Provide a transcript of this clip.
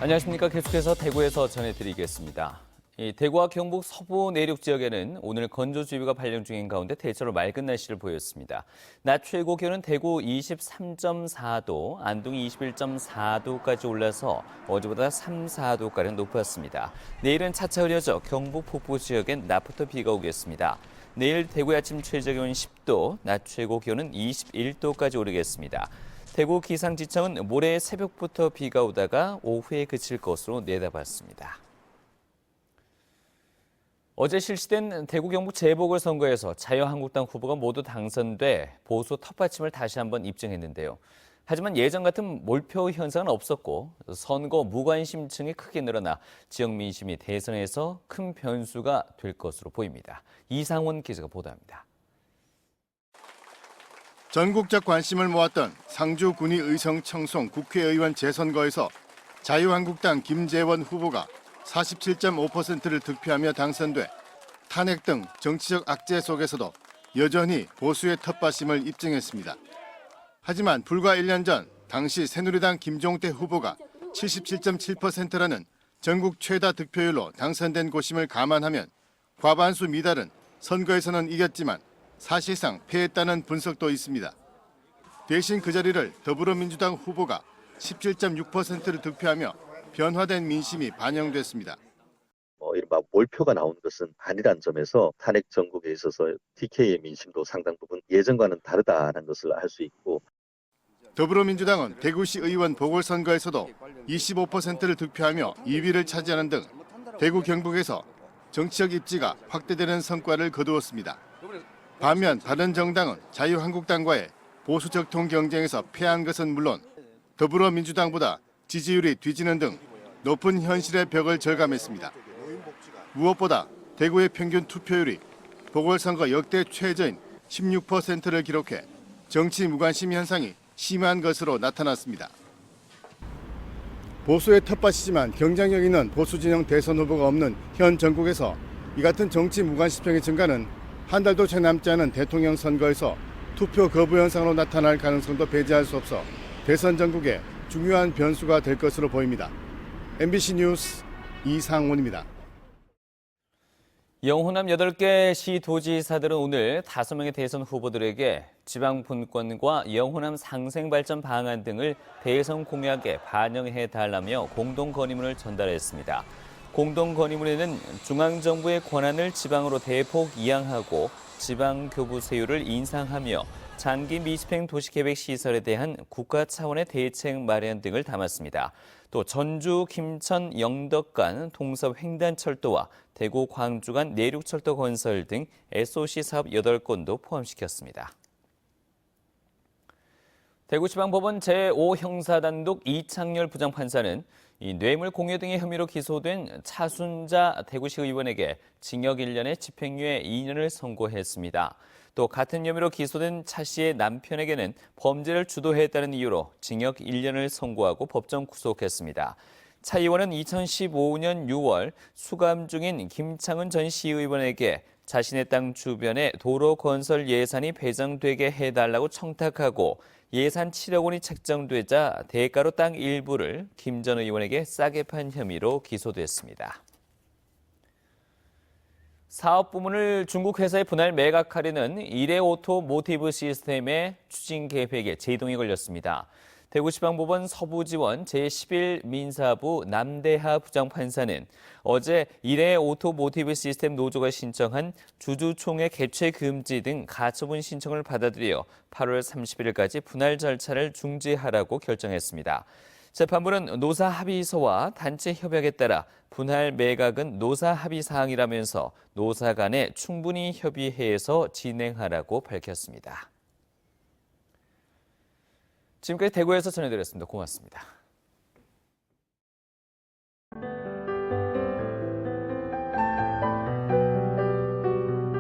안녕하십니까. 계속해서 대구에서 전해드리겠습니다. 대구와 경북 서부 내륙 지역에는 오늘 건조주의보가 발령 중인 가운데 대체로 맑은 날씨를 보였습니다. 낮 최고 기온은 대구 23.4도, 안동이 21.4도까지 올라서 어제보다 3, 4도가량 높았습니다. 내일은 차차 흐려져 경북 북부 지역엔 낮부터 비가 오겠습니다. 내일 대구의 아침 최저 기온은 10도, 낮 최고 기온은 21도까지 오르겠습니다. 대구 기상지청은 모레 새벽부터 비가 오다가 오후에 그칠 것으로 내다봤습니다. 어제 실시된 대구 경북 재보궐선거에서 자유한국당 후보가 모두 당선돼 보수 텃받침을 다시 한번 입증했는데요. 하지만 예전 같은 몰표 현상은 없었고 선거 무관심층이 크게 늘어나 지역 민심이 대선에서 큰 변수가 될 것으로 보입니다. 이상원 기자가 보도합니다. 전국적 관심을 모았던 상주 군위 의성 청송 국회의원 재선거에서 자유한국당 김재원 후보가 47.5%를 득표하며 당선돼 탄핵 등 정치적 악재 속에서도 여전히 보수의 텃밭임을 입증했습니다. 하지만 불과 1년 전 당시 새누리당 김종대 후보가 77.7%라는 전국 최다 득표율로 당선된 곳임을 감안하면 과반수 미달은 선거에서는 이겼지만 사실상 패했다는 분석도 있습니다. 대신 그 자리를 더불어민주당 후보가 17.6%를 득표하며 변화된 민심이 반영됐습니다. 이른바 몰표가 나온 것은 아니란 점에서 탄핵 정국에 있어서 TK의 민심도 상당 부분 예전과는 다르다는 것을 알 수 있고, 더불어민주당은 대구시 의원 보궐선거에서도 25%를 득표하며 2위를 차지하는 등 대구 경북에서 정치적 입지가 확대되는 성과를 거두었습니다. 반면 바른정당은 자유한국당과의 보수적통 경쟁에서 패한 것은 물론 더불어민주당보다 지지율이 뒤지는 등 높은 현실의 벽을 절감했습니다. 무엇보다 대구의 평균 투표율이 보궐선거 역대 최저인 16%를 기록해 정치 무관심 현상이 심한 것으로 나타났습니다. 보수의 텃밭이지만 경쟁력 있는 보수 진영 대선 후보가 없는 현 전국에서 이 같은 정치 무관심성의 증가는 한 달도 채 남지 않은 대통령 선거에서 투표 거부 현상으로 나타날 가능성도 배제할 수 없어 대선 전국에 중요한 변수가 될 것으로 보입니다. MBC 뉴스 이상원입니다. 영호남 8개 시도지사들은 오늘 5명의 대선 후보들에게 지방 분권과 영호남 상생발전 방안 등을 대선 공약에 반영해달라며 공동건의문을 전달했습니다. 공동건의문에는 중앙정부의 권한을 지방으로 대폭 이양하고 지방교부세율을 인상하며 장기 미집행 도시계획 시설에 대한 국가 차원의 대책 마련 등을 담았습니다. 또 전주, 김천, 영덕 간 동서 횡단철도와 대구, 광주 간 내륙철도 건설 등 SOC 사업 8건도 포함시켰습니다. 대구지방법원 제5형사단독 이창열 부장판사는 뇌물 공여 등의 혐의로 기소된 차순자 대구시 의원에게 징역 1년에 집행유예 2년을 선고했습니다. 또 같은 혐의로 기소된 차 씨의 남편에게는 범죄를 주도했다는 이유로 징역 1년을 선고하고 법정 구속했습니다. 차 의원은 2015년 6월 수감 중인 김창은 전 시의원에게 자신의 땅 주변에 도로 건설 예산이 배정되게 해달라고 청탁하고 예산 7억 원이 책정되자 대가로 땅 일부를 김 전 의원에게 싸게 판 혐의로 기소됐습니다. 사업 부문을 중국 회사에 분할 매각하려는 이레오토모티브 시스템의 추진 계획에 제동이 걸렸습니다. 대구지방법원 서부지원 제11민사부 남대하 부장판사는 어제 이레오토모티브 시스템 노조가 신청한 주주총회 개최 금지 등 가처분 신청을 받아들여 8월 30일까지 분할 절차를 중지하라고 결정했습니다. 재판부는 노사 합의서와 단체 협약에 따라 분할 매각은 노사 합의 사항이라면서 노사 간에 충분히 협의해서 진행하라고 밝혔습니다. 지금까지 대구에서 전해드렸습니다. 고맙습니다.